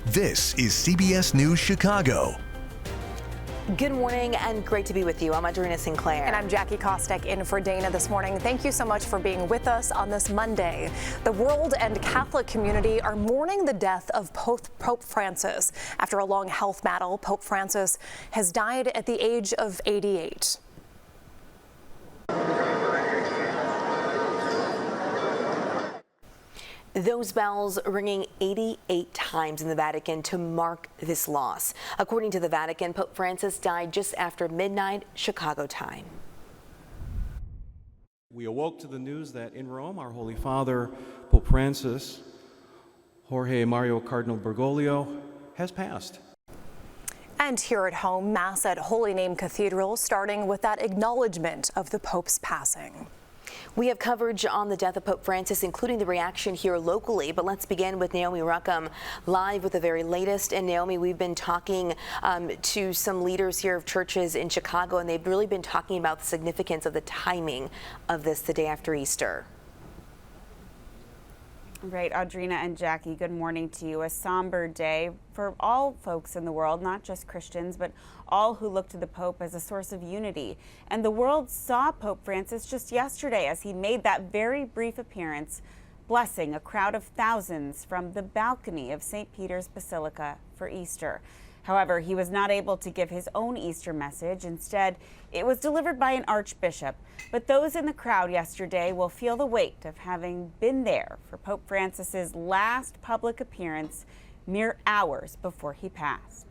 This is CBS News Chicago. Good morning and great to be with you. I'm Adrena Sinclair. And I'm Jackie Kostek in for Dana this morning. Thank you so much for being with us on this Monday. The world and Catholic community are mourning the death of Pope Francis. After a long health battle, Pope Francis has died at the age of 88. Those bells ringing 88 times in the Vatican to mark this loss. According to the Vatican, Pope Francis died just after midnight Chicago time. We awoke to the news that in Rome, our Holy Father, Pope Francis, Jorge Mario Cardinal Bergoglio, has passed. And here at home, Mass at Holy Name Cathedral, starting with that acknowledgement of the Pope's passing. We have coverage on the death of Pope Francis, including the reaction here locally. But let's begin with Naomi Ruckham live with the very latest. And Naomi, we've been talking to some leaders here of churches in Chicago, and they've really been talking about the significance of the timing of this the day after Easter. Right, Audrina and Jackie, good morning to you. A somber day for all folks in the world, not just Christians, but all who look to the Pope as a source of unity. And the world saw Pope Francis just yesterday as he made that very brief appearance, blessing a crowd of thousands from the balcony of St. Peter's Basilica for Easter. However, he was not able to give his own Easter message. Instead, it was delivered by an archbishop. But those in the crowd yesterday will feel the weight of having been there for Pope Francis's last public appearance mere hours before he passed.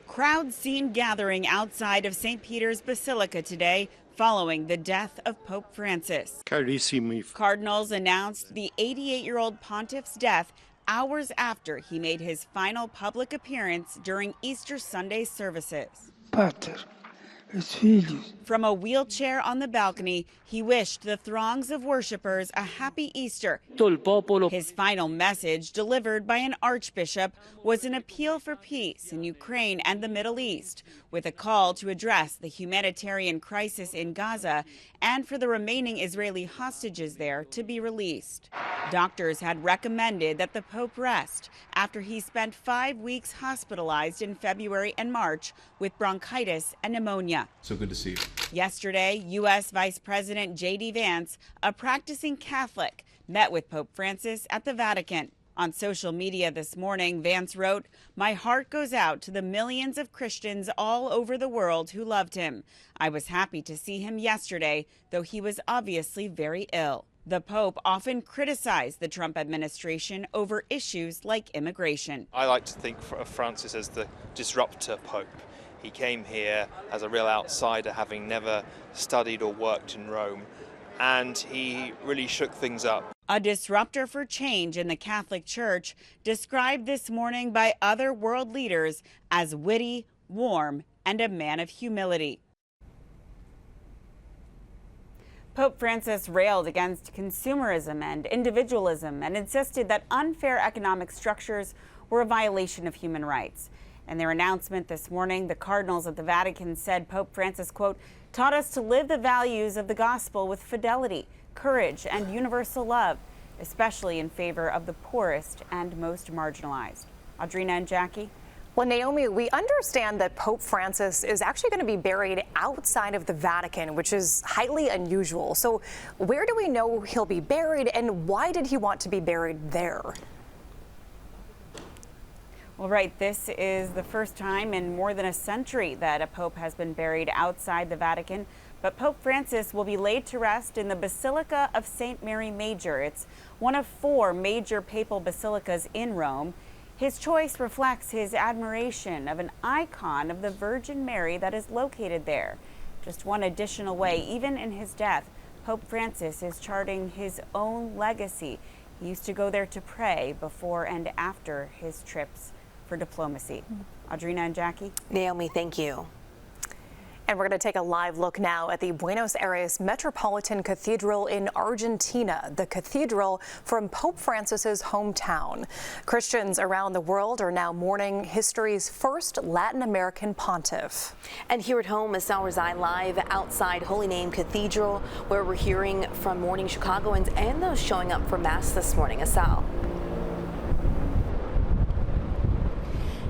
Crowds seen gathering outside of St. Peter's Basilica today following the death of Pope Francis. Carissimi. Cardinals announced the 88-year-old pontiff's death hours after he made his final public appearance during Easter Sunday services. Pater, et Filius. From a wheelchair on the balcony, he wished the throngs of worshipers a happy Easter. His final message, delivered by an archbishop, was an appeal for peace in Ukraine and the Middle East, with a call to address the humanitarian crisis in Gaza and for the remaining Israeli hostages there to be released. Doctors had recommended that the Pope rest after he spent 5 weeks hospitalized in February and March with bronchitis and pneumonia. So good to see you. Yesterday, U.S. Vice President J.D. Vance, a practicing Catholic, met with Pope Francis at the Vatican. On social media this morning, Vance wrote, "My heart goes out to the millions of Christians all over the world who loved him. I was happy to see him yesterday, though he was obviously very ill." The Pope often criticized the Trump administration over issues like immigration. I like to think of Francis as the disruptor Pope. He came here as a real outsider, having never studied or worked in Rome, and he really shook things up. A disruptor for change in the Catholic Church, described this morning by other world leaders as witty, warm, and a man of humility. Pope Francis railed against consumerism and individualism and insisted that unfair economic structures were a violation of human rights. In their announcement this morning, the cardinals at the Vatican said Pope Francis, quote, taught us to live the values of the gospel with fidelity, courage, and universal love, especially in favor of the poorest and most marginalized. Audrina and Jackie. Well, Naomi, we understand that Pope Francis is actually going to be buried outside of the Vatican, which is highly unusual. So where do we know he'll be buried, and why did he want to be buried there? Well, right, this is the first time in more than a century that a pope has been buried outside the Vatican. But Pope Francis will be laid to rest in the Basilica of St. Mary Major. It's one of 4 major papal basilicas in Rome. His choice reflects his admiration of an icon of the Virgin Mary that is located there. Just one additional way, even in his death, Pope Francis is charting his own legacy. He used to go there to pray before and after his trips for diplomacy. Audrina and Jackie. Naomi, thank you. And we're going to take a live look now at the Buenos Aires Metropolitan Cathedral in Argentina, the cathedral from Pope Francis's hometown. Christians around the world are now mourning history's first Latin American pontiff. And here at home, Asal Rezai live outside Holy Name Cathedral, where we're hearing from mourning Chicagoans and those showing up for Mass this morning. Asal.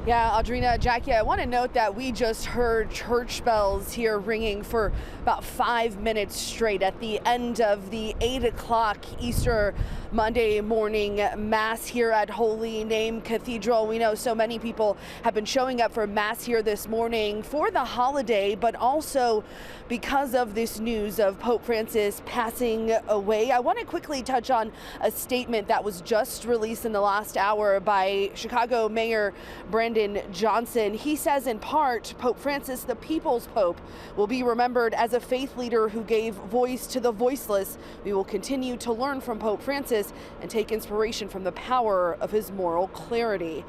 Yeah, Audrina, Jackie, I want to note that we just heard church bells here ringing for about 5 minutes straight at the end of the 8 o'clock Easter Monday morning Mass here at Holy Name Cathedral. We know so many people have been showing up for Mass here this morning for the holiday, but also because of this news of Pope Francis passing away. I want to quickly touch on a statement that was just released in the last hour by Chicago Mayor Brandon Johnson. He says in part, Pope Francis, the people's pope, will be remembered as a faith leader who gave voice to the voiceless. We will continue to learn from Pope Francis and take inspiration from the power of his moral clarity.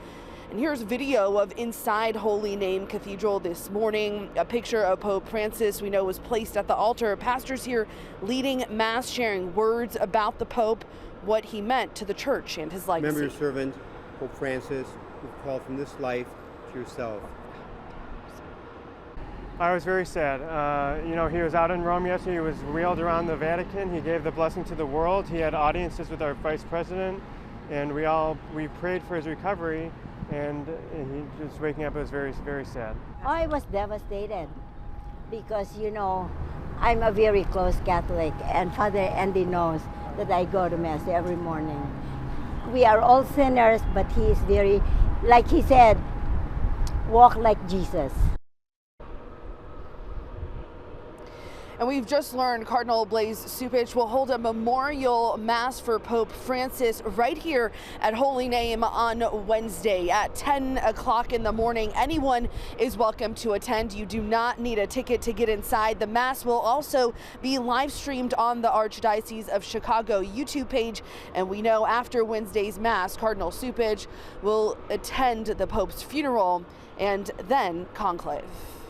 And here's video of inside Holy Name Cathedral this morning. A picture of Pope Francis we know was placed at the altar. Pastors here leading Mass, sharing words about the Pope, what he meant to the church and his legacy. Remember your servant, Pope Francis, you've called from this life to yourself. I was very sad. He was out in Rome yesterday. He was wheeled around the Vatican. He gave the blessing to the world. He had audiences with our vice president, and we prayed for his recovery. And he just waking up, it was very, very sad. I was devastated because, I'm a very close Catholic, and Father Andy knows that I go to Mass every morning. We are all sinners, but he is very, like he said, walk like Jesus. And we've just learned Cardinal Blaise Cupich will hold a memorial Mass for Pope Francis right here at Holy Name on Wednesday at 10 o'clock in the morning. Anyone is welcome to attend. You do not need a ticket to get inside. The Mass will also be live streamed on the Archdiocese of Chicago YouTube page. And we know after Wednesday's Mass, Cardinal Cupich will attend the Pope's funeral and then conclave.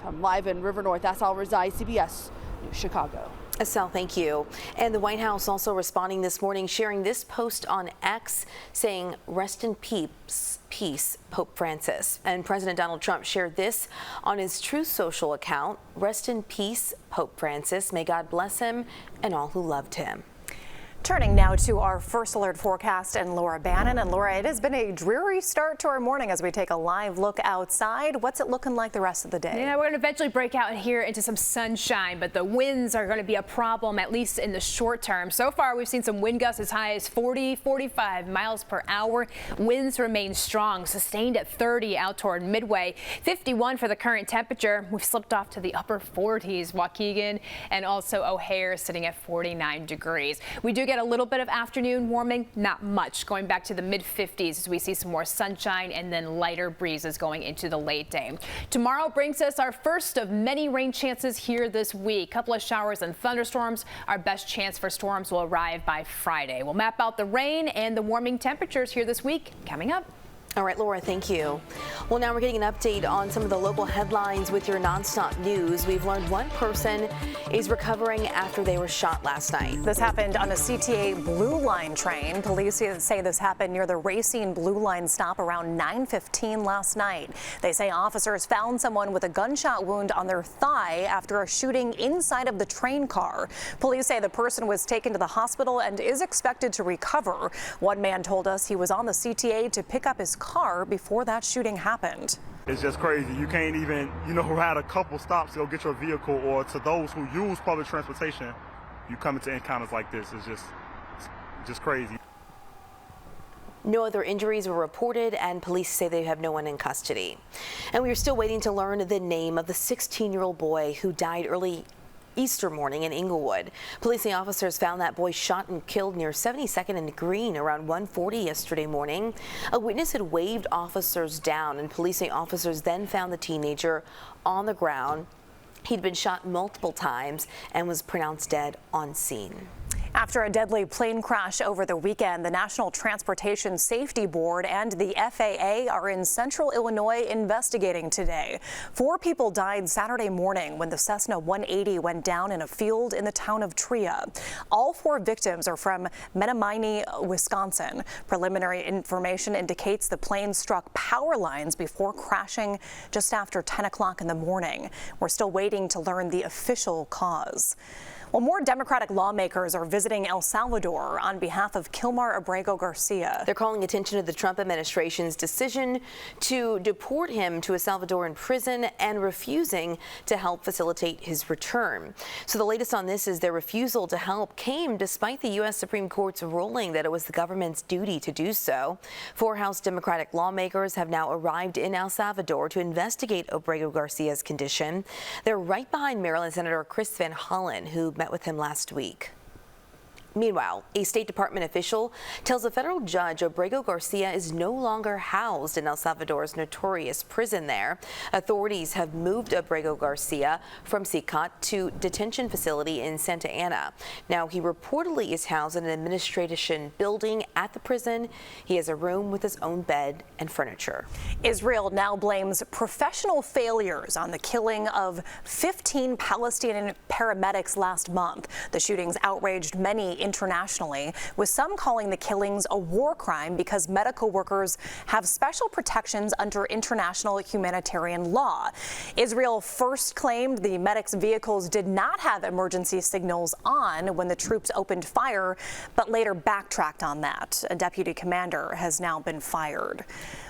I'm live in River North. That's all reside, CBS News Chicago. Estelle, thank you. And the White House also responding this morning, sharing this post on X saying, "Rest in peace, Pope Francis." And President Donald Trump shared this on his Truth Social account. "Rest in peace, Pope Francis. May God bless him and all who loved him." Turning now to our First Alert forecast and Laura Bannon. And Laura, it has been a dreary start to our morning as we take a live look outside. What's it looking like the rest of the day? Yeah, we're going to eventually break out here into some sunshine, but the winds are going to be a problem, at least in the short term. So far, we've seen some wind gusts as high as 40, 45 miles per hour. Winds remain strong, sustained at 30 out toward Midway. 51 for the current temperature. We've slipped off to the upper 40s. Waukegan and also O'Hare sitting at 49 degrees. We do get a little bit of afternoon warming, not much, going back to the mid-50s as we see some more sunshine and then lighter breezes going into the late day. Tomorrow brings us our first of many rain chances here this week. Couple of showers and thunderstorms. Our best chance for storms will arrive by Friday. We'll map out the rain and the warming temperatures here this week coming up. All right, Laura, thank you. Well, now we're getting an update on some of the local headlines with your nonstop news. We've learned one person is recovering after they were shot last night. This happened on a CTA Blue Line train. Police say this happened near the Racine Blue Line stop around 9:15 last night. They say officers found someone with a gunshot wound on their thigh after a shooting inside of the train car. Police say the person was taken to the hospital and is expected to recover. One man told us he was on the CTA to pick up his car before that shooting happened. It's just crazy. You can't even, had a couple stops to go get your vehicle, or to those who use public transportation, you come into encounters like this. It's just crazy. No other injuries were reported, and police say they have no one in custody. And we are still waiting to learn the name of the 16-year-old boy who died early Easter morning in Inglewood. Police and officers found that boy shot and killed near 72nd and Green around 1:40 yesterday morning. A witness had waved officers down, and police and officers then found the teenager on the ground. He'd been shot multiple times and was pronounced dead on scene. After a deadly plane crash over the weekend, the National Transportation Safety Board and the FAA are in central Illinois investigating today. 4 people died Saturday morning when the Cessna 180 went down in a field in the town of Tria. All 4 victims are from Menominee, Wisconsin. Preliminary information indicates the plane struck power lines before crashing just after 10 o'clock in the morning. We're still waiting to learn the official cause. Well, more Democratic lawmakers are visiting El Salvador on behalf of Kilmar Abrego Garcia. They're calling attention to the Trump administration's decision to deport him to a Salvadoran prison and refusing to help facilitate his return. So the latest on this is their refusal to help came despite the U.S. Supreme Court's ruling that it was the government's duty to do so. 4 House Democratic lawmakers have now arrived in El Salvador to investigate Abrego Garcia's condition. They're right behind Maryland Senator Chris Van Hollen, who met with him last week. Meanwhile, a State Department official tells a federal judge Abrego Garcia is no longer housed in El Salvador's notorious prison there. Authorities have moved Abrego Garcia from CICAT to detention facility in Santa Ana. Now, he reportedly is housed in an administration building at the prison. He has a room with his own bed and furniture. Israel now blames professional failures on the killing of 15 Palestinian paramedics last month. The shootings outraged many internationally, with some calling the killings a war crime because medical workers have special protections under international humanitarian law. Israel first claimed the medics' vehicles did not have emergency signals on when the troops opened fire, but later backtracked on that. A deputy commander has now been fired.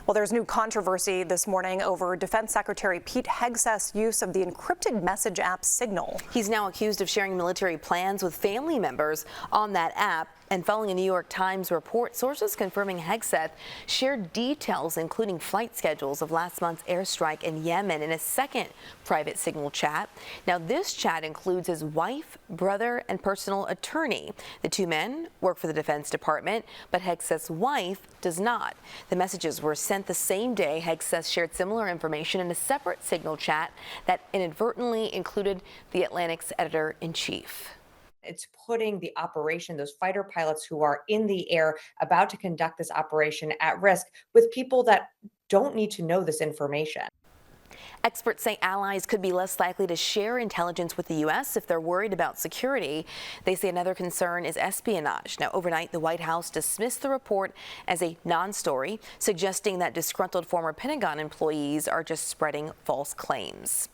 Well, there's new controversy this morning over Defense Secretary Pete Hegseth's use of the encrypted message app Signal. He's now accused of sharing military plans with family members on that app. And following a New York Times report, sources confirming Hegseth shared details, including flight schedules of last month's airstrike in Yemen, in a second private Signal chat. Now, this chat includes his wife, brother, and personal attorney. The 2 men work for the Defense Department, but Hegseth's wife does not. The messages were sent the same day. Hegseth shared similar information in a separate Signal chat that inadvertently included the Atlantic's editor-in-chief. It's putting the operation, those fighter pilots who are in the air about to conduct this operation, at risk with people that don't need to know this information. Experts say allies could be less likely to share intelligence with the U.S. if they're worried about security. They say another concern is espionage. Now, overnight, the White House dismissed the report as a non-story, suggesting that disgruntled former Pentagon employees are just spreading false claims.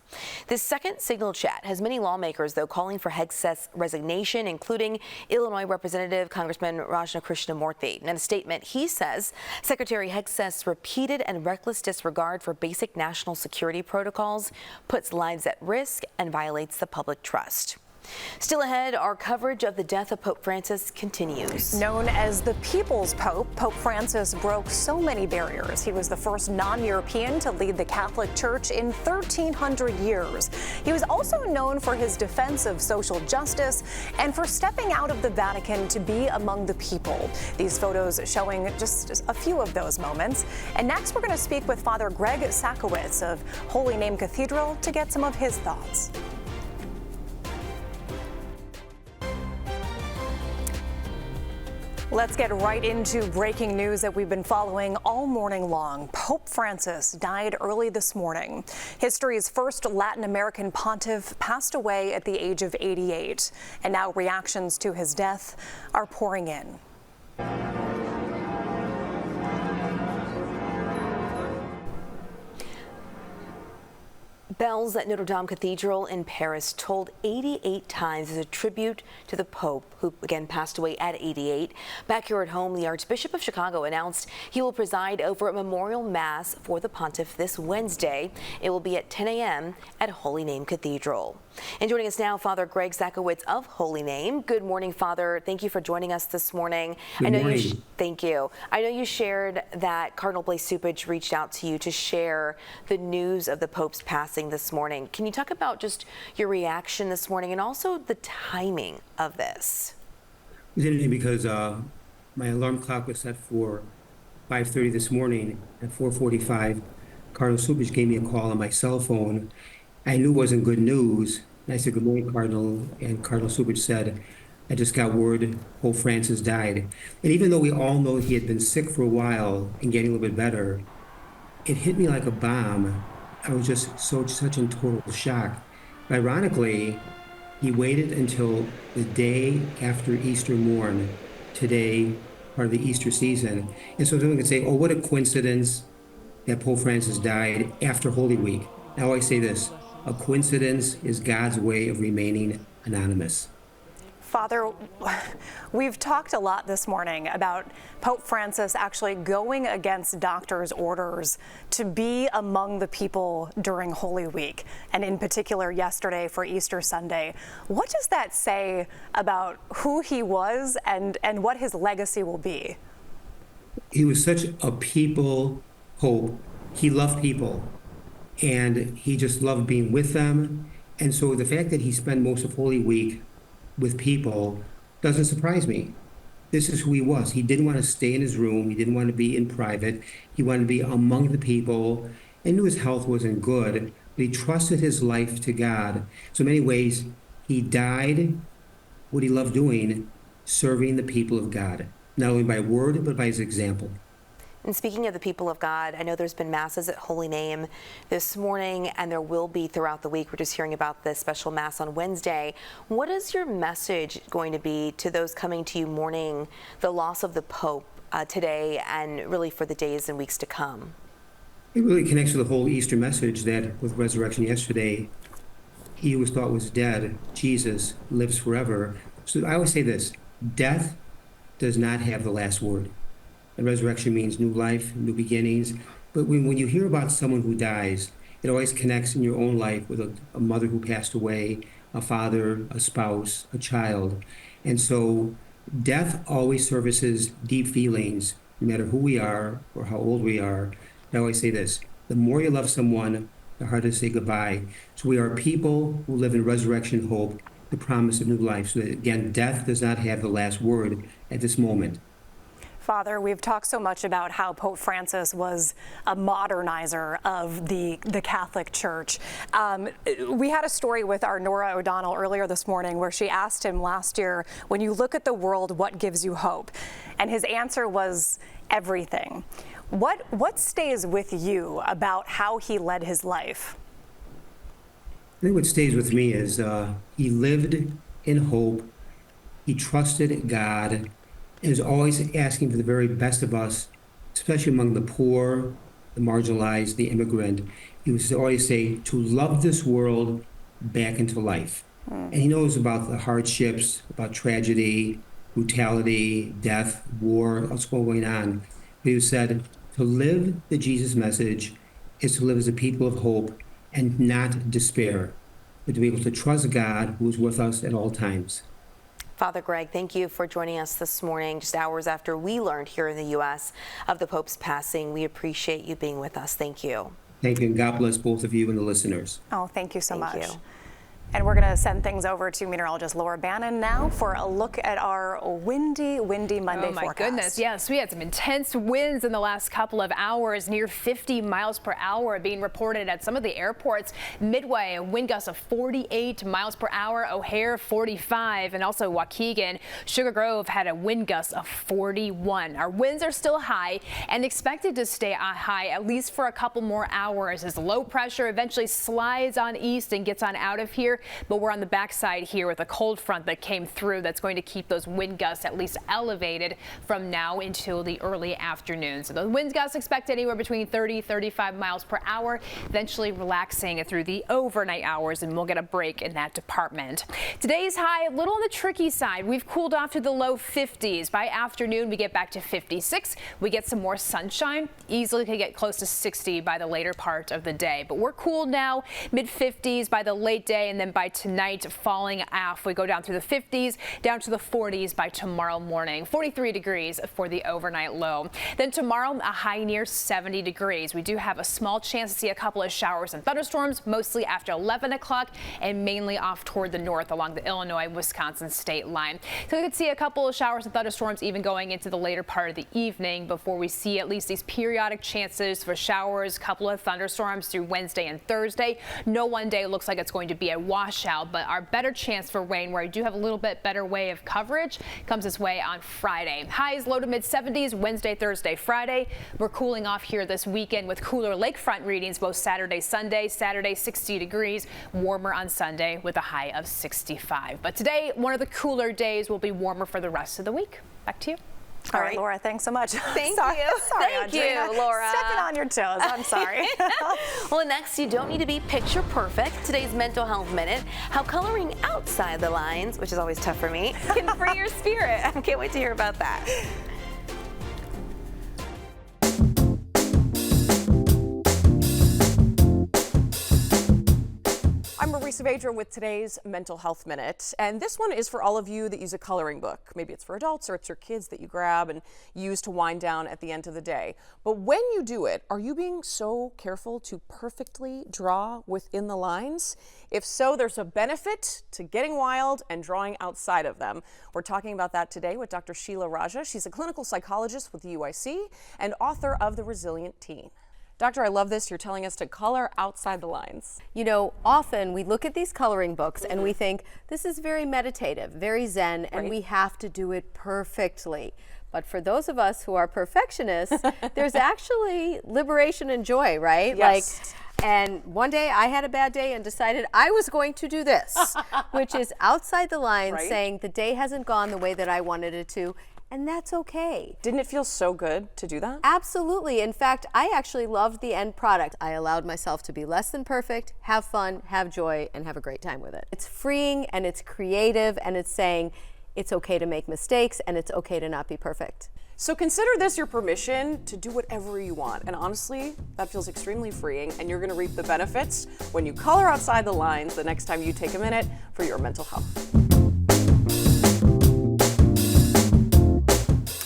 This second Signal chat has many lawmakers, though, calling for Hegseth's resignation, including Illinois Representative Congressman Rajna Krishnamurthy. In a statement, he says Secretary Hegseth's repeated and reckless disregard for basic national security protocols puts lives at risk and violates the public trust. Still ahead, our coverage of the death of Pope Francis continues. Known as the People's Pope, Pope Francis broke so many barriers. He was the first non-European to lead the Catholic Church in 1,300 years. He was also known for his defense of social justice and for stepping out of the Vatican to be among the people. These photos showing just a few of those moments. And next, we're going to speak with Father Greg Sakowicz of Holy Name Cathedral to get some of his thoughts. Let's get right into breaking news that we've been following all morning long. Pope Francis died early this morning. History's first Latin American pontiff passed away at the age of 88, and now reactions to his death are pouring in. Bells at Notre Dame Cathedral in Paris tolled 88 times as a tribute to the Pope, who again passed away at 88. Back here at home, the Archbishop of Chicago announced he will preside over a memorial mass for the pontiff this Wednesday. It will be at 10 a.m. at Holy Name Cathedral. And joining us now, Father Greg Sakowicz of Holy Name. Good morning, Father. Thank you for joining us this morning. Good morning. Thank you. I know you shared that Cardinal Blaise Cupich reached out to you to share the news of the Pope's passing this morning. Can you talk about just your reaction this morning and also the timing of this? It was interesting because my alarm clock was set for 5:30 this morning. At 4:45, Cardinal Cupich gave me a call on my cell phone. I knew it wasn't good news. And I said, "Good morning, Cardinal." And Cardinal Cupich said, "I just got word Pope Francis died." And even though we all know he had been sick for a while and getting a little bit better, it hit me like a bomb. I was just such in total shock. Ironically, he waited until the day after Easter morn, today, part of the Easter season. And so someone could say, "Oh, what a coincidence that Pope Francis died after Holy Week." Now I say this, a coincidence is God's way of remaining anonymous. Father, we've talked a lot this morning about Pope Francis actually going against doctors' orders to be among the people during Holy Week, and in particular yesterday for Easter Sunday. What does that say about who he was and what his legacy will be? He was such a people pope. He loved people, and he just loved being with them. And so the fact that he spent most of Holy Week with people doesn't surprise me. This is who he was. He didn't want to stay in his room. He didn't want to be in private. He wanted to be among the people, and knew his health wasn't good, but he trusted his life to God. So in many ways, he died what he loved doing, serving the people of God, not only by word, but by his example. And speaking of the people of God, I know there's been masses at Holy Name this morning, and there will be throughout the week. We're just hearing about this special mass on Wednesday. What is your message going to be to those coming to you mourning the loss of the Pope today and really for the days and weeks to come? It really connects to the whole Easter message that with resurrection yesterday, he who was thought was dead, Jesus, lives forever. So I always say this, death does not have the last word. And resurrection means new life, new beginnings. But when you hear about someone who dies, it always connects in your own life with a mother who passed away, a father, a spouse, a child. And so death always services deep feelings, no matter who we are or how old we are. I always say this, the more you love someone, the harder to say goodbye. So we are people who live in resurrection hope, the promise of new life. So that, again, death does not have the last word at this moment. Father, we've talked so much about how Pope Francis was a modernizer of the Catholic Church. We had a story with our Nora O'Donnell earlier this morning where she asked him last year, when you look at the world, what gives you hope? And his answer was everything. What stays with you about how he led his life? I think what stays with me is he lived in hope, he trusted God, and is always asking for the very best of us, especially among the poor, the marginalized, the immigrant. He would always say, to love this world back into life. And he knows about the hardships, about tragedy, brutality, death, war, what's going on. But he said, to live the Jesus message is to live as a people of hope and not despair, but to be able to trust God who is with us at all times. Father Greg, thank you for joining us this morning, just hours after we learned here in the U.S. of the Pope's passing. We appreciate you being with us. Thank you. Thank you, and God bless both of you and the listeners. Oh, thank you so much. Thank you. And we're going to send things over to meteorologist Laura Bannon now for a look at our windy Monday forecast. Oh my goodness, yes, we had some intense winds in the last couple of hours, near 50 miles per hour being reported at some of the airports. Midway, a wind gust of 48 miles per hour, O'Hare 45, and also Waukegan. Sugar Grove had a wind gust of 41. Our winds are still high and expected to stay high at least for a couple more hours as low pressure eventually slides on east and gets on out of here. But we're on the backside here with a cold front that came through that's going to keep those wind gusts at least elevated from now until the early afternoon. So those wind gusts expected anywhere between 30-35 miles per hour, eventually relaxing through the overnight hours, and we'll get a break in that department. Today's high a little on the tricky side. We've cooled off to the low 50s. By afternoon, we get back to 56. We get some more sunshine. Easily could get close to 60 by the later part of the day. But we're cool now, mid 50s by the late day, and then by tonight falling off. We go down through the 50s, down to the 40s by tomorrow morning. 43 degrees for the overnight low. Then tomorrow, a high near 70 degrees. We do have a small chance to see a couple of showers and thunderstorms, mostly after 11 o'clock and mainly off toward the north along the Illinois-Wisconsin state line. So we could see a couple of showers and thunderstorms even going into the later part of the evening before we see at least these periodic chances for showers, a couple of thunderstorms through Wednesday and Thursday. No one day looks like it's going to be a washout, but our better chance for rain, where I do have a little bit better way of coverage, comes this way on Friday. Highs low to mid 70s Wednesday, Thursday, Friday. We're cooling off here this weekend with cooler lakefront readings both Saturday, Sunday. Saturday 60 degrees, warmer on Sunday with a high of 65. But today, one of the cooler days, will be warmer for the rest of the week. Back to you. All right, Laura, thanks so much. Thank you. Sorry, Thank Audrina. you, Laura. Stepping on your toes. I'm sorry. Well, next, you don't need to be picture perfect. Today's Mental Health Minute, how coloring outside the lines, which is always tough for me, can free your spirit. I can't wait to hear about that. I'm Marisa Vedra with today's Mental Health Minute, and this one is for all of you that use a coloring book. Maybe it's for adults or it's your kids that you grab and use to wind down at the end of the day. But when you do it, are you being so careful to perfectly draw within the lines? If so, there's a benefit to getting wild and drawing outside of them. We're talking about that today with Dr. Sheila Raja. She's a clinical psychologist with the UIC and author of The Resilient Teen. Doctor, I love this. You're telling us to color outside the lines. You know, often we look at these coloring books and we think this is very meditative, very zen, and we have to do it perfectly. But for those of us who are perfectionists, there's actually liberation and joy, right? Yes. And one day I had a bad day and decided I was going to do this, which is outside the lines, saying the day hasn't gone the way that I wanted it to. And that's okay. Didn't it feel so good to do that? Absolutely. In fact, I actually loved the end product. I allowed myself to be less than perfect, have fun, have joy, and have a great time with it. It's freeing and it's creative and it's saying it's okay to make mistakes and it's okay to not be perfect. So consider this your permission to do whatever you want. And honestly, that feels extremely freeing, and you're going to reap the benefits when you color outside the lines the next time you take a minute for your mental health.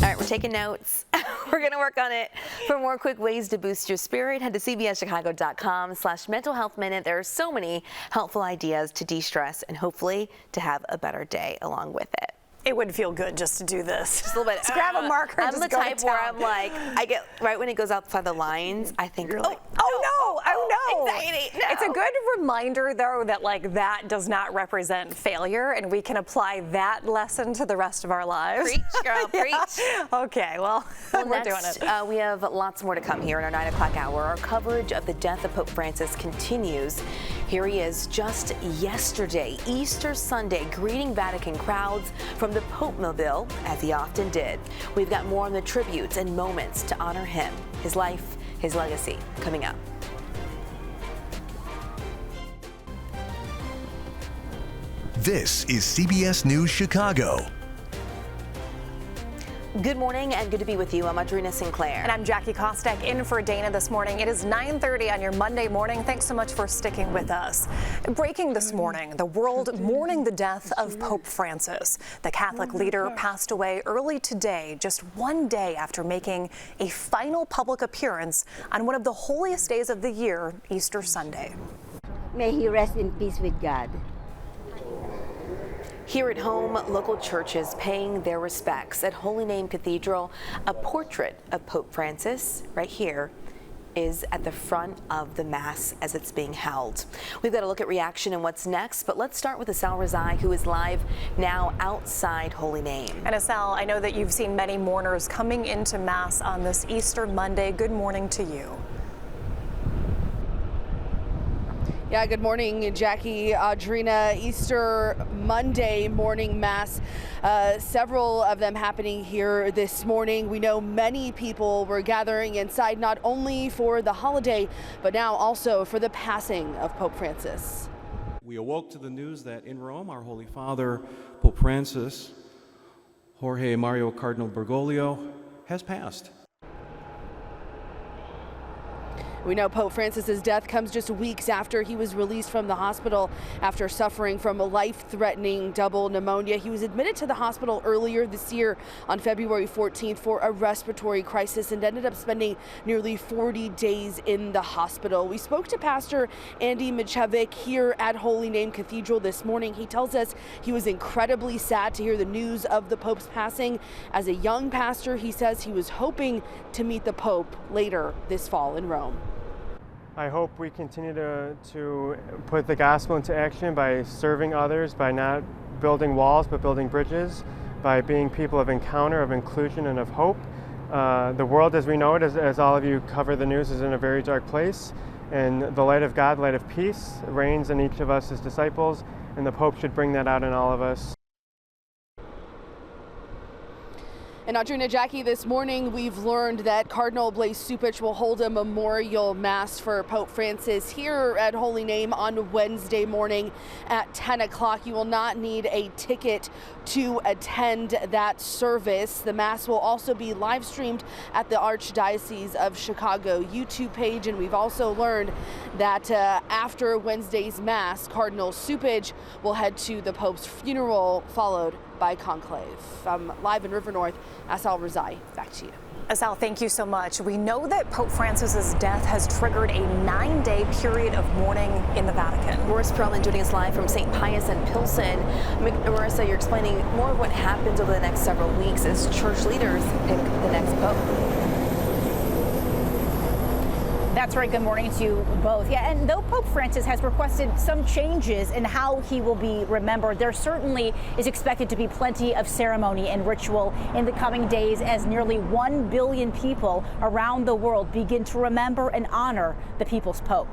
All right, we're taking notes. We're going to work on it. For more quick ways to boost your spirit, head to cbschicago.com/mental health minute. There are so many helpful ideas to de-stress and hopefully to have a better day along with it. It would feel good just to do this. Just a little bit. Just grab a marker and I'm just the go to type where town. I'm like, I get right when it goes outside the lines, I think, oh no. Anxiety, no. It's a good reminder, though, that like that does not represent failure, and we can apply that lesson to the rest of our lives. Preach, girl, preach. Okay, well, we're doing it. We have lots more to come here in our 9 o'clock hour. Our coverage of the death of Pope Francis continues. Here he is just yesterday, Easter Sunday, greeting Vatican crowds from the Pope Mobile, as he often did. We've got more on the tributes and moments to honor him, his life, his legacy, coming up. This is CBS News Chicago. Good morning and good to be with you. I'm Audrina Sinclair. And I'm Jackie Kostek in for Dana this morning. It is 9:30 on your Monday morning. Thanks so much for sticking with us. Breaking this morning, the world mourning the death of Pope Francis. The Catholic leader passed away early today, just one day after making a final public appearance on one of the holiest days of the year, Easter Sunday. May he rest in peace with God. Here at home, local churches paying their respects. At Holy Name Cathedral, a portrait of Pope Francis, right here, is at the front of the Mass as it's being held. We've got a look at reaction and what's next, but let's start with Asal Razai, who is live now outside Holy Name. And Asal, I know that you've seen many mourners coming into Mass on this Easter Monday. Good morning to you. Yeah, good morning, Jackie, Audrina. Easter Monday morning Mass, several of them happening here this morning. We know many people were gathering inside not only for the holiday, but now also for the passing of Pope Francis. We awoke to the news that in Rome, our Holy Father, Pope Francis, Jorge Mario Cardinal Bergoglio, has passed. We know Pope Francis's death comes just weeks after he was released from the hospital after suffering from a life-threatening double pneumonia. He was admitted to the hospital earlier this year on February 14th for a respiratory crisis and ended up spending nearly 40 days in the hospital. We spoke to Pastor Andy Michevic here at Holy Name Cathedral this morning. He tells us he was incredibly sad to hear the news of the Pope's passing. As a young pastor, he says he was hoping to meet the Pope later this fall in Rome. I hope we continue to put the gospel into action by serving others, by not building walls, but building bridges, by being people of encounter, of inclusion, and of hope. The world as we know it, as all of you cover the news, is in a very dark place, and the light of God, light of peace, reigns in each of us as disciples, and the Pope should bring that out in all of us. And Audrina, Jackie, this morning we've learned that Cardinal Blase Cupich will hold a memorial mass for Pope Francis here at Holy Name on Wednesday morning at 10 o'clock. You will not need a ticket to attend that service. The mass will also be live streamed at the Archdiocese of Chicago YouTube page. And we've also learned that after Wednesday's mass, Cardinal Cupich will head to the Pope's funeral, followed by conclave. Live in River North, Asal Razai, back to you. Asal, thank you so much. We know that Pope Francis's death has triggered a 9-day period of mourning in the Vatican. Marissa Perlman joining us live from St. Pius and Pilsen. Marissa, you're explaining more of what happens over the next several weeks as church leaders pick the next pope. That's right. Good morning to you both. Yeah, and though Pope Francis has requested some changes in how he will be remembered, there certainly is expected to be plenty of ceremony and ritual in the coming days as nearly 1 billion people around the world begin to remember and honor the people's Pope.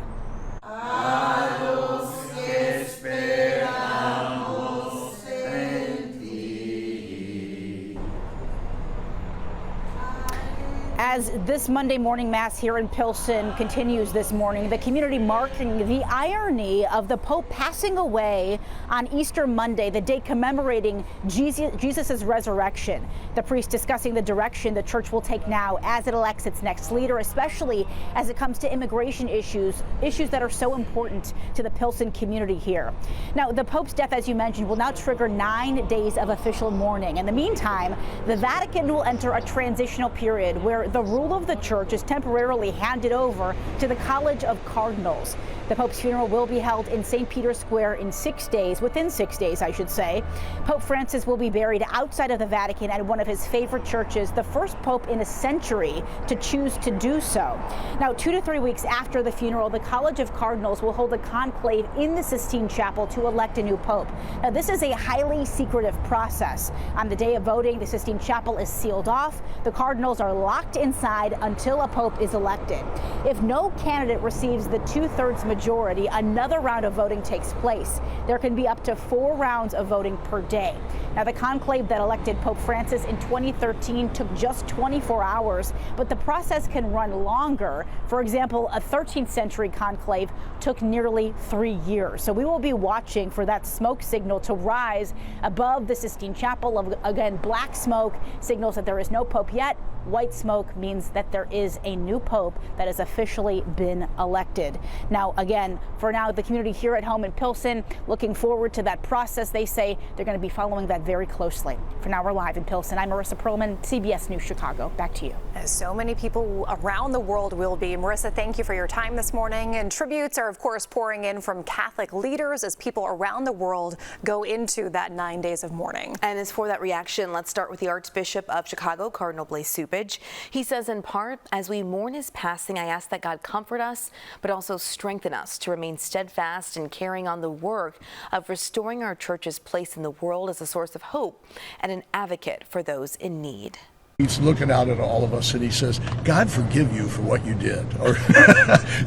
As this Monday morning mass here in Pilsen continues this morning, the community marking the irony of the Pope passing away on Easter Monday, the day commemorating Jesus' resurrection. The priest discussing the direction the church will take now as it elects its next leader, especially as it comes to immigration issues that are so important to the Pilsen community here. Now, the Pope's death, as you mentioned, will now trigger 9 days of official mourning. In the meantime, the Vatican will enter a transitional period where the rule of the church is temporarily handed over to the College of Cardinals. The Pope's funeral will be held in St. Peter's Square in 6 days, within 6 days, I should say. Pope Francis will be buried outside of the Vatican at one of his favorite churches, the first Pope in a century to choose to do so. Now, 2 to 3 weeks after the funeral, the College of Cardinals will hold a conclave in the Sistine Chapel to elect a new Pope. Now, this is a highly secretive process. On the day of voting, the Sistine Chapel is sealed off. The Cardinals are locked inside until a Pope is elected. If no candidate receives the 2/3 majority, another round of voting takes place. There can be up to 4 rounds of voting per day. Now, the conclave that elected Pope Francis in 2013 took just 24 hours, but the process can run longer. For example, a 13th century conclave took nearly 3 years. So we will be watching for that smoke signal to rise above the Sistine Chapel. Again, black smoke signals that there is no Pope yet. White smoke means that there is a new Pope that has officially been elected. Now, again, for now, the community here at home in Pilsen looking forward to that process. They say they're going to be following that very closely. For now, we're live in Pilsen. I'm Marissa Perlman, CBS News Chicago. Back to you. As so many people around the world will be. Marissa, thank you for your time this morning. And tributes are, of course, pouring in from Catholic leaders as people around the world go into that 9 days of mourning. And as for that reaction, let's start with the Archbishop of Chicago, Cardinal Blase Cupich. He says, in part, as we mourn his passing, I ask that God comfort us, but also strengthen us to remain steadfast in carrying on the work of restoring our church's place in the world as a source of hope and an advocate for those in need. He's looking out at all of us and he says, God forgive you for what you did.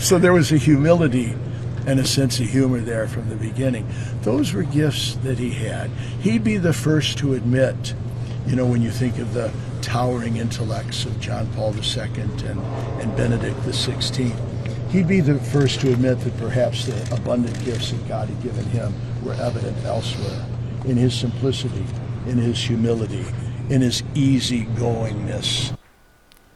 So there was a humility and a sense of humor there from the beginning. Those were gifts that he had. He'd be the first to admit, you know, when you think of the towering intellects of John Paul II and Benedict XVI, he'd be the first to admit that perhaps the abundant gifts that God had given him were evident elsewhere, in his simplicity, in his humility, in his easygoingness.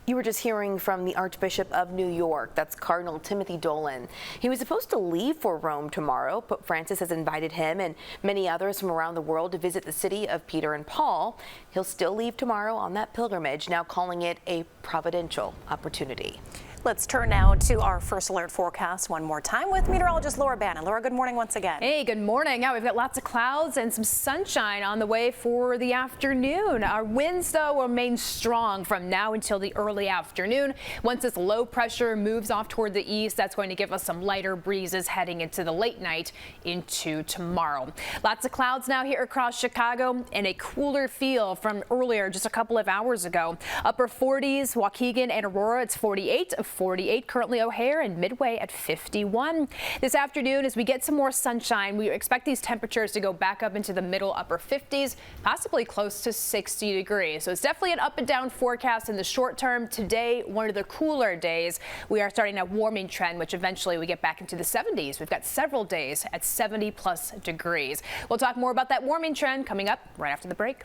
You were just hearing from the Archbishop of New York. That's Cardinal Timothy Dolan. He was supposed to leave for Rome tomorrow. Pope Francis has invited him and many others from around the world to visit the city of Peter and Paul. He'll still leave tomorrow on that pilgrimage, now calling it a providential opportunity. Let's turn now to our first alert forecast one more time with meteorologist Laura Bannon. Laura, good morning once again. Hey, good morning. Now we've got lots of clouds and some sunshine on the way for the afternoon. Our winds, though, will remain strong from now until the early early afternoon. Once this low pressure moves off toward the east, that's going to give us some lighter breezes heading into the late night into tomorrow. Lots of clouds now here across Chicago and a cooler feel from earlier just a couple of hours ago. Upper 40s, Waukegan and Aurora, it's 48, 48 currently O'Hare, and Midway at 51. This afternoon, as we get some more sunshine, we expect these temperatures to go back up into the middle upper 50s, possibly close to 60 degrees. So it's definitely an up and down forecast in the short term. Today, one of the cooler days. We are starting a warming trend, which eventually we get back into the 70s. We've got several days at 70+ degrees. We'll talk more about that warming trend coming up right after the break.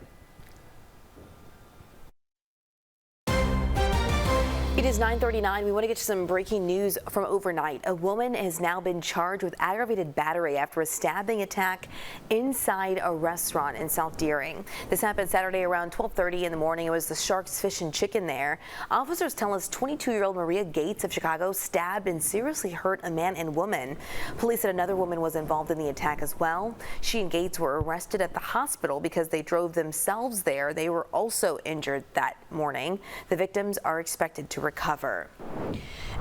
It is 9:39. We want to get to some breaking news from overnight. A woman has now been charged with aggravated battery after a stabbing attack inside a restaurant in South Deering. This happened Saturday around 12:30 in the morning. It was the Sharks Fish and Chicken there. Officers tell us 22-year-old Maria Gates of Chicago stabbed and seriously hurt a man and woman. Police said another woman was involved in the attack as well. She and Gates were arrested at the hospital because they drove themselves there. They were also injured that morning. The victims are expected to recover.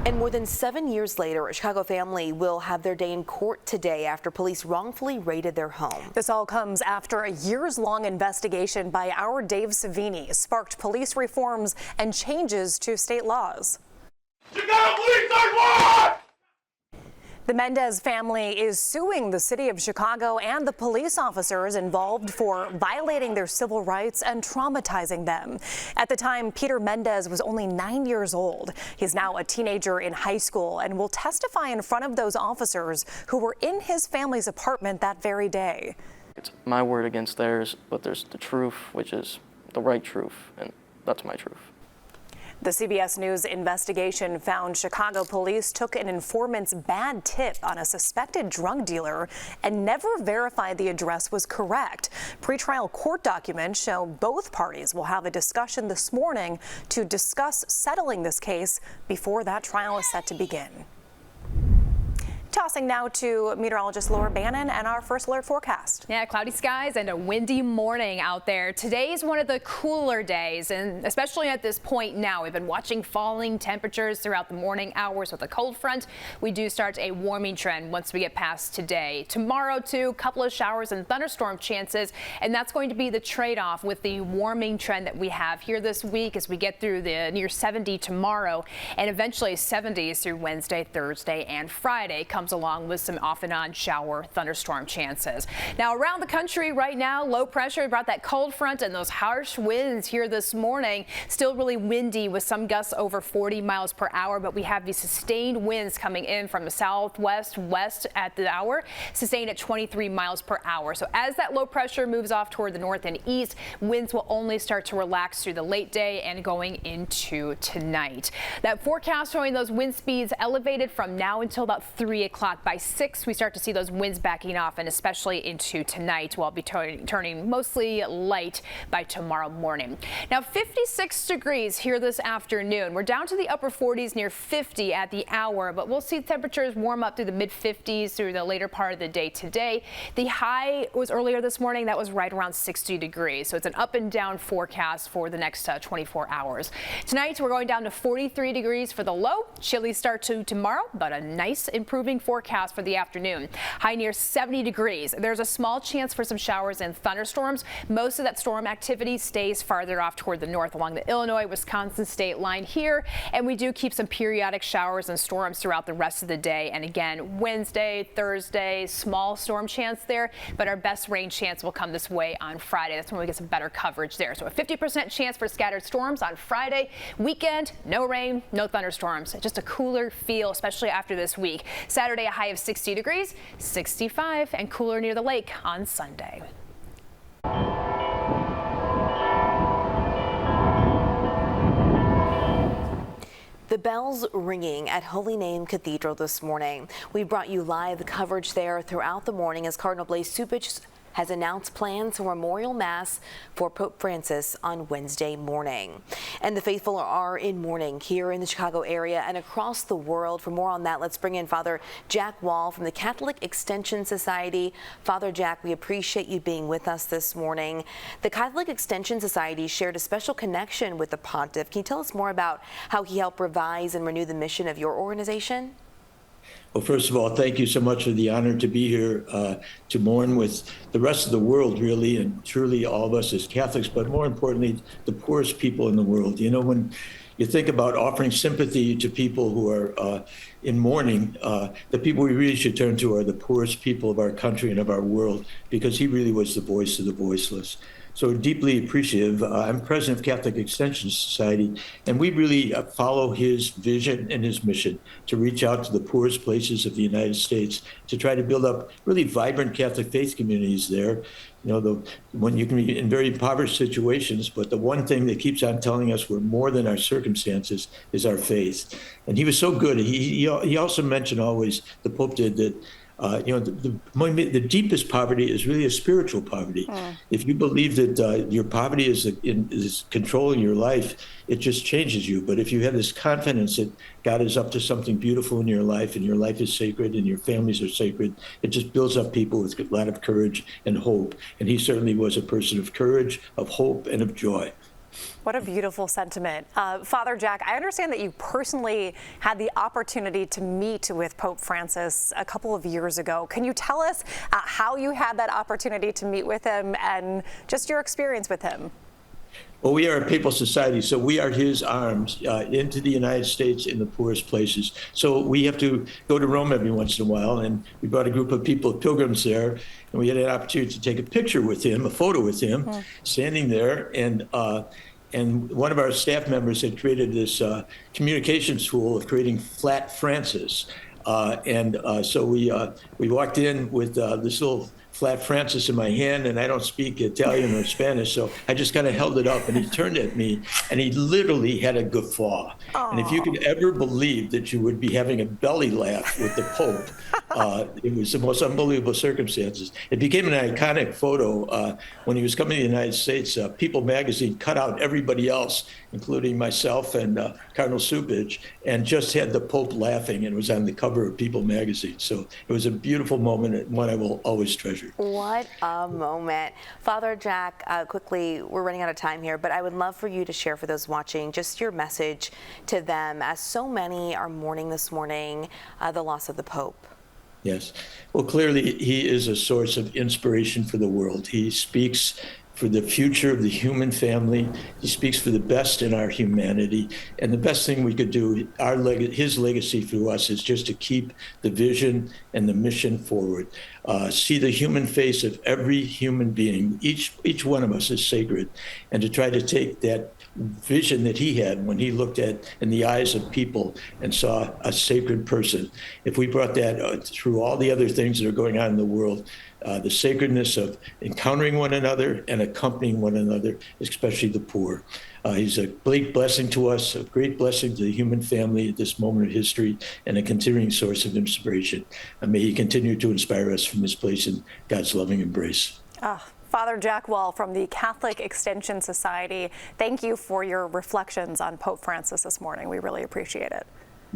And more than 7 years later, a Chicago family will have their day in court today after police wrongfully raided their home. This all comes after a years-long investigation by our Dave Savini sparked police reforms and changes to state laws. Chicago police are what? The Mendez family is suing the city of Chicago and the police officers involved for violating their civil rights and traumatizing them. At the time, Peter Mendez was only 9 years old. He's now a teenager in high school and will testify in front of those officers who were in his family's apartment that very day. It's my word against theirs, but there's the truth, which is the right truth, and that's my truth. The CBS News investigation found Chicago police took an informant's bad tip on a suspected drug dealer and never verified the address was correct. Pretrial court documents show both parties will have a discussion this morning to discuss settling this case before that trial is set to begin. Tossing now to meteorologist Laura Bannon and our first alert forecast. Yeah, cloudy skies and a windy morning out there. Today is one of the cooler days, and especially at this point now, we've been watching falling temperatures throughout the morning hours with a cold front. We do start a warming trend once we get past today. Tomorrow, too, a couple of showers and thunderstorm chances, and that's going to be the trade-off with the warming trend that we have here this week as we get through the near 70 tomorrow and eventually 70s through Wednesday, Thursday, and Friday. Comes along with some off and on shower thunderstorm chances. Now around the country right now, low pressure brought that cold front and those harsh winds here this morning. Still really windy with some gusts over 40 miles per hour, but we have these sustained winds coming in from the southwest west at the hour, sustained at 23 miles per hour. So as that low pressure moves off toward the north and east, winds will only start to relax through the late day and going into tonight. That forecast showing those wind speeds elevated from now until about 3 o'clock. By 6, we start to see those winds backing off, and especially into tonight, we'll be turning mostly light by tomorrow morning. Now 56 degrees here this afternoon. We're down to the upper 40s near 50 at the hour, but we'll see temperatures warm up through the mid 50s through the later part of the day today. The high was earlier this morning. That was right around 60 degrees. So it's an up and down forecast for the next 24 hours. Tonight, we're going down to 43 degrees for the low. Chilly start to tomorrow, but a nice improving forecast for the afternoon. High near 70 degrees. There's a small chance for some showers and thunderstorms. Most of that storm activity stays farther off toward the north along the Illinois-Wisconsin state line here. And we do keep some periodic showers and storms throughout the rest of the day. And again, Wednesday, Thursday, small storm chance there, but our best rain chance will come this way on Friday. That's when we get some better coverage there. So a 50% chance for scattered storms on Friday. Weekend, no rain, no thunderstorms. Just a cooler feel, especially after this week. Saturday, a high of 60 degrees, 65, and cooler near the lake on Sunday. The bells ringing at Holy Name Cathedral this morning. We brought you live coverage there throughout the morning as Cardinal Blaise Cupich has announced plans for a memorial mass for Pope Francis on Wednesday morning. And the faithful are in mourning here in the Chicago area and across the world. For more on that, let's bring in Father Jack Wall from the Catholic Extension Society. Father Jack, we appreciate you being with us this morning. The Catholic Extension Society shared a special connection with the pontiff. Can you tell us more about how he helped revise and renew the mission of your organization? Well, first of all, thank you so much for the honor to be here to mourn with the rest of the world, really, and truly all of us as Catholics, but more importantly, the poorest people in the world. You know, when you think about offering sympathy to people who are in mourning, the people we really should turn to are the poorest people of our country and of our world, because he really was the voice of the voiceless. So deeply appreciative. I'm president of Catholic Extension Society, and we really follow his vision and his mission to reach out to the poorest places of the United States, to try to build up really vibrant Catholic faith communities there. You know, when you can be in very impoverished situations, but the one thing that keeps on telling us we're more than our circumstances is our faith. And he was so good. He also mentioned always, the Pope did, that you know, the deepest poverty is really a spiritual poverty. If you believe that your poverty is controlling your life, it just changes you. But if you have this confidence that God is up to something beautiful in your life, and your life is sacred and your families are sacred, it just builds up people with a lot of courage and hope. And he certainly was a person of courage, of hope, and of joy. What a beautiful sentiment. Father Jack, I understand that you personally had the opportunity to meet with Pope Francis a couple of years ago. Can you tell us how you had that opportunity to meet with him and just your experience with him? Well, we are a papal society, so we are his arms into the United States in the poorest places. So we have to go to Rome every once in a while, and we brought a group of people, pilgrims there, and we had an opportunity to take a picture with him, a photo with him, standing there, and one of our staff members had created this communications tool of creating Flat Francis. So we walked in with this little Flat Francis in my hand, and I don't speak Italian or Spanish, so I just kind of held it up, and he turned at me, and he literally had a guffaw. And if you could ever believe that you would be having a belly laugh with the Pope, it was the most unbelievable circumstances. It became an iconic photo when he was coming to the United States. People magazine cut out everybody else, including myself and Cardinal Supich, and just had the Pope laughing, and it was on the cover of People magazine. So it was a beautiful moment, and one I will always treasure. What a moment. Father Jack, quickly, we're running out of time here, but I would love for you to share for those watching just your message to them, as so many are mourning this morning the loss of the Pope. Yes. Well, clearly, he is a source of inspiration for the world. He speaks for the future of the human family. He speaks for the best in our humanity. And the best thing we could do, his legacy for us, is just to keep the vision and the mission forward. See the human face of every human being. Each one of us is sacred. And to try to take that vision that he had when he looked at in the eyes of people and saw a sacred person. If we brought that through all the other things that are going on in the world, the sacredness of encountering one another and accompanying one another, especially the poor. He's a great blessing to us, a great blessing to the human family at this moment of history, and a continuing source of inspiration. And may he continue to inspire us from his place in God's loving embrace. Father Jack Wall from the Catholic Extension Society, thank you for your reflections on Pope Francis this morning. We really appreciate it.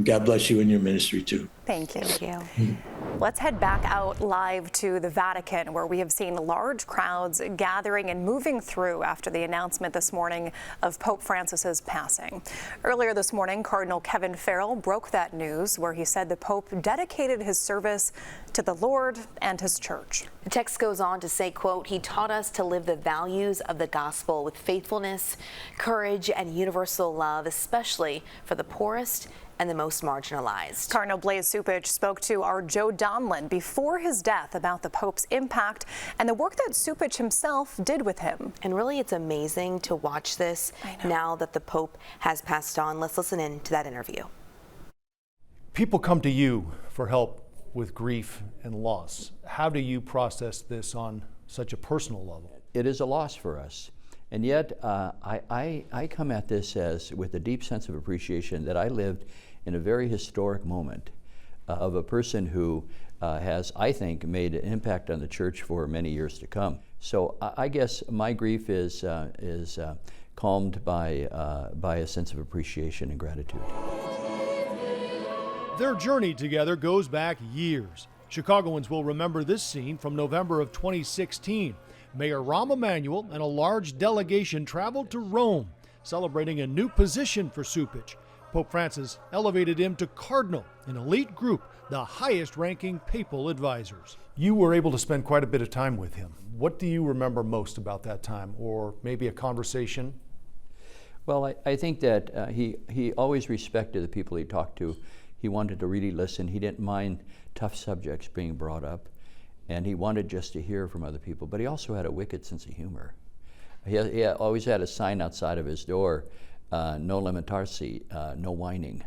God bless you and your ministry, too. Thank you. Thank you. Let's head back out live to the Vatican, where we have seen large crowds gathering and moving through after the announcement this morning of Pope Francis's passing. Earlier this morning, Cardinal Kevin Farrell broke that news, where he said the Pope dedicated his service to the Lord and his church. The text goes on to say, quote, "He taught us to live the values of the gospel with faithfulness, courage, and universal love, especially for the poorest and the most marginalized." Cardinal Blaise Supich spoke to our Joe Donlin before his death about the Pope's impact and the work that Supich himself did with him. And really, it's amazing to watch this now that the Pope has passed on. Let's listen in to that interview. People come to you for help with grief and loss. How do you process this on such a personal level? It is a loss for us. And yet, I come at this with a deep sense of appreciation that I lived in a very historic moment of a person who has, I think, made an impact on the church for many years to come. So I guess my grief is calmed by a sense of appreciation and gratitude. Their journey together goes back years. Chicagoans will remember this scene from November of 2016. Mayor Rahm Emanuel and a large delegation traveled to Rome, celebrating a new position for Cupich. Pope Francis elevated him to cardinal, an elite group, the highest-ranking papal advisors. You were able to spend quite a bit of time with him. What do you remember most about that time, or maybe a conversation? Well, I think that he always respected the people he talked to. He wanted to really listen. He didn't mind tough subjects being brought up, and he wanted just to hear from other people. But he also had a wicked sense of humor. He always had a sign outside of his door, no lamentarsi, no whining.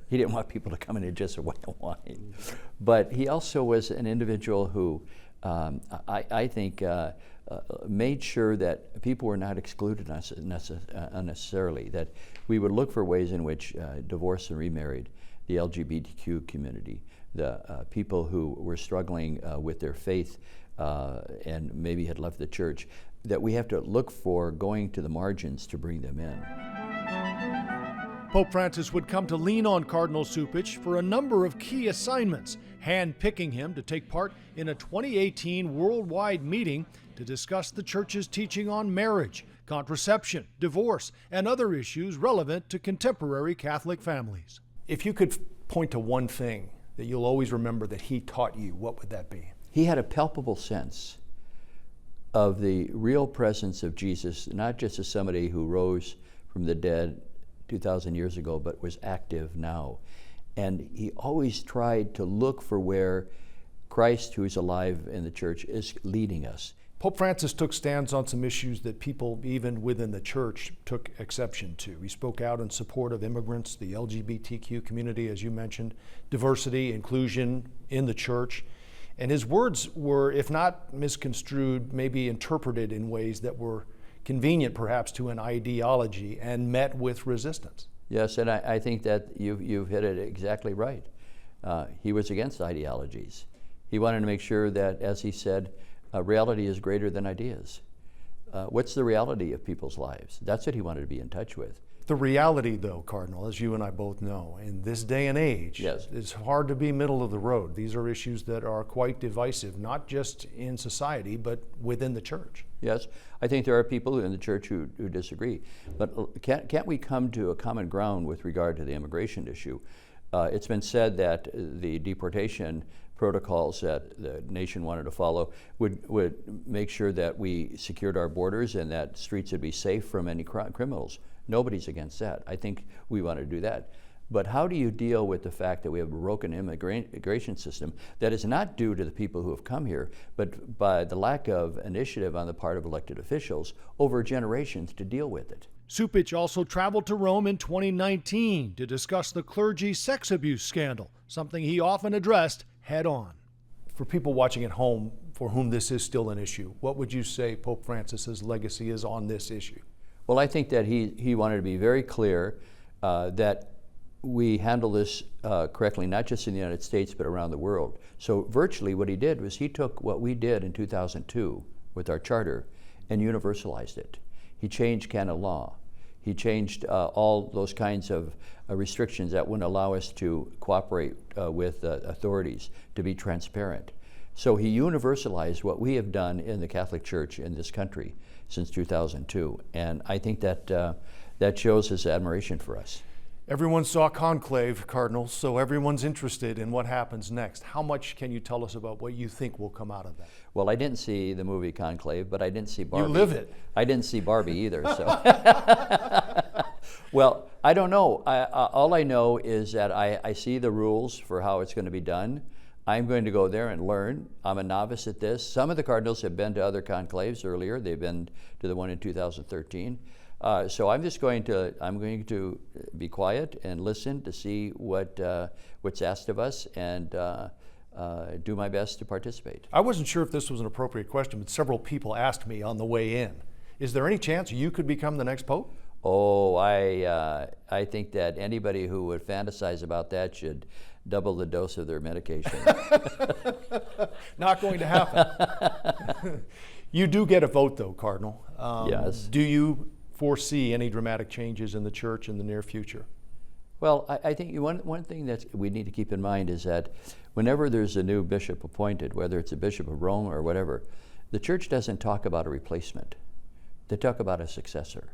He didn't want people to come in and just whine. But he also was an individual who I think made sure that people were not excluded unnecessarily, that we would look for ways in which divorced and remarried, the LGBTQ community, the people who were struggling with their faith and maybe had left the church, that we have to look for going to the margins to bring them in. Pope Francis would come to lean on Cardinal Cupich for a number of key assignments, hand-picking him to take part in a 2018 worldwide meeting to discuss the church's teaching on marriage, contraception, divorce, and other issues relevant to contemporary Catholic families. If you could point to one thing that you'll always remember that he taught you, what would that be? He had a palpable sense of the real presence of Jesus, not just as somebody who rose from the dead 2,000 years ago, but was active now. And he always tried to look for where Christ, who is alive in the church, is leading us. Pope Francis took stands on some issues that people, even within the church, took exception to. He spoke out in support of immigrants, the LGBTQ community, as you mentioned, diversity, inclusion in the church. And his words were, if not misconstrued, maybe interpreted in ways that were convenient perhaps to an ideology and met with resistance. Yes, and I think that you've hit it exactly right. He was against ideologies. He wanted to make sure that, as he said, reality is greater than ideas. What's the reality of people's lives? That's what he wanted to be in touch with. The reality, though, Cardinal, as you and I both know, in this day and age, yes, it's hard to be middle of the road. These are issues that are quite divisive, not just in society, but within the church. Yes, I think there are people in the church who disagree. But can't we come to a common ground with regard to the immigration issue? It's been said that the deportation protocols that the nation wanted to follow would make sure that we secured our borders and that streets would be safe from any criminals. Nobody's against that. I think we want to do that. But how do you deal with the fact that we have a broken immigration system that is not due to the people who have come here, but by the lack of initiative on the part of elected officials over generations to deal with it? Cupich also traveled to Rome in 2019 to discuss the clergy sex abuse scandal, something he often addressed head on. For people watching at home for whom this is still an issue, what would you say Pope Francis's legacy is on this issue? Well, I think that he wanted to be very clear that we handle this correctly, not just in the United States, but around the world. So virtually what he did was he took what we did in 2002 with our charter and universalized it. He changed canon law. He changed all those kinds of restrictions that wouldn't allow us to cooperate with authorities, to be transparent. So he universalized what we have done in the Catholic Church in this country since 2002. And I think that that shows his admiration for us. Everyone saw Conclave, Cardinal, so everyone's interested in what happens next. How much can you tell us about what you think will come out of that? Well, I didn't see the movie Conclave, but I didn't see Barbie. You live it. I didn't see Barbie either, so. Well, I don't know. All I know is that I see the rules for how it's going to be done. I'm going to go there and learn. I'm a novice at this. Some of the cardinals have been to other conclaves earlier. They've been to the one in 2013. So I'm going to be quiet and listen to see what's asked of us and do my best to participate. I wasn't sure if this was an appropriate question, but several people asked me on the way in. Is there any chance you could become the next pope? Oh, I think that anybody who would fantasize about that should double the dose of their medication. Not going to happen. You do get a vote, though, Cardinal. Yes. Do you foresee any dramatic changes in the church in the near future? Well, I think one thing that we need to keep in mind is that whenever there's a new bishop appointed, whether it's a bishop of Rome or whatever, the church doesn't talk about a replacement. They talk about a successor.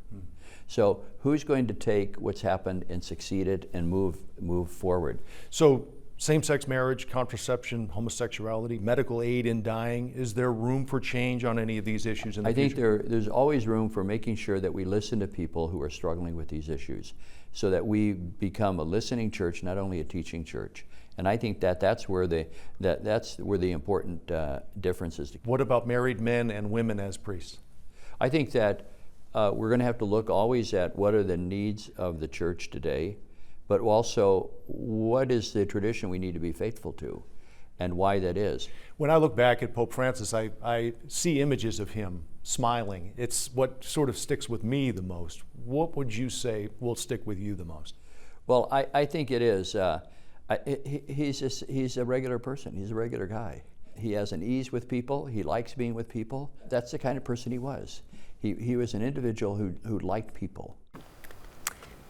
So who's going to take what's happened and succeed it and move forward? So same-sex marriage, contraception, homosexuality, medical aid in dying, is there room for change on any of these issues in the future? I think there's always room for making sure that we listen to people who are struggling with these issues so that we become a listening church, not only a teaching church. And I think that's where the important difference is. What about married men and women as priests? I think that we're going to have to look always at what are the needs of the church today, but also what is the tradition we need to be faithful to and why that is. When I look back at Pope Francis, I see images of him smiling. It's what sort of sticks with me the most. What would you say will stick with you the most? Well, I think it is. He's a regular person. He's a regular guy. He has an ease with people. He likes being with people. That's the kind of person he was. He was an individual who liked people.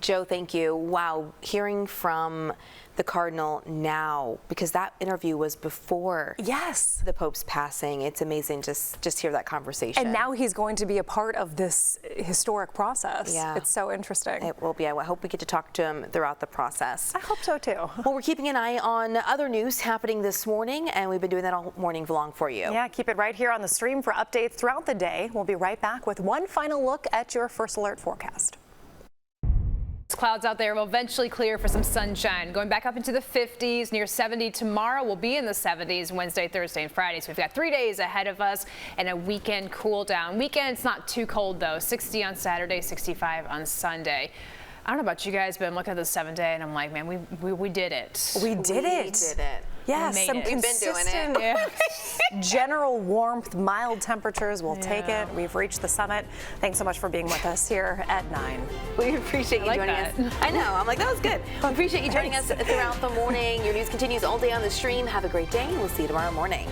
Joe, thank you. Wow, hearing from the Cardinal now, because that interview was before the Pope's passing. It's amazing just hear that conversation. And now he's going to be a part of this historic process. Yeah. It's so interesting. It will be. I hope we get to talk to him throughout the process. I hope so too. Well, we're keeping an eye on other news happening this morning, and we've been doing that all morning long for you. Yeah, keep it right here on the stream for updates throughout the day. We'll be right back with one final look at your First Alert forecast. Clouds out there will eventually clear for some sunshine. Going back up into the 50s, near 70 tomorrow. We'll be in the 70s Wednesday, Thursday, and Friday. So we've got 3 days ahead of us and a weekend cool down. Weekend's not too cold though. 60 on Saturday, 65 on Sunday. I don't know about you guys, but I'm looking at the 7-day and I'm like, man, we did it. We did it. Yes, some consistent general warmth, mild temperatures. We'll take it. We've reached the summit. Thanks so much for being with us here at 9. We appreciate you joining us. I know. I'm like, that was good. We appreciate you joining us throughout the morning. Your news continues all day on the stream. Have a great day. We'll see you tomorrow morning.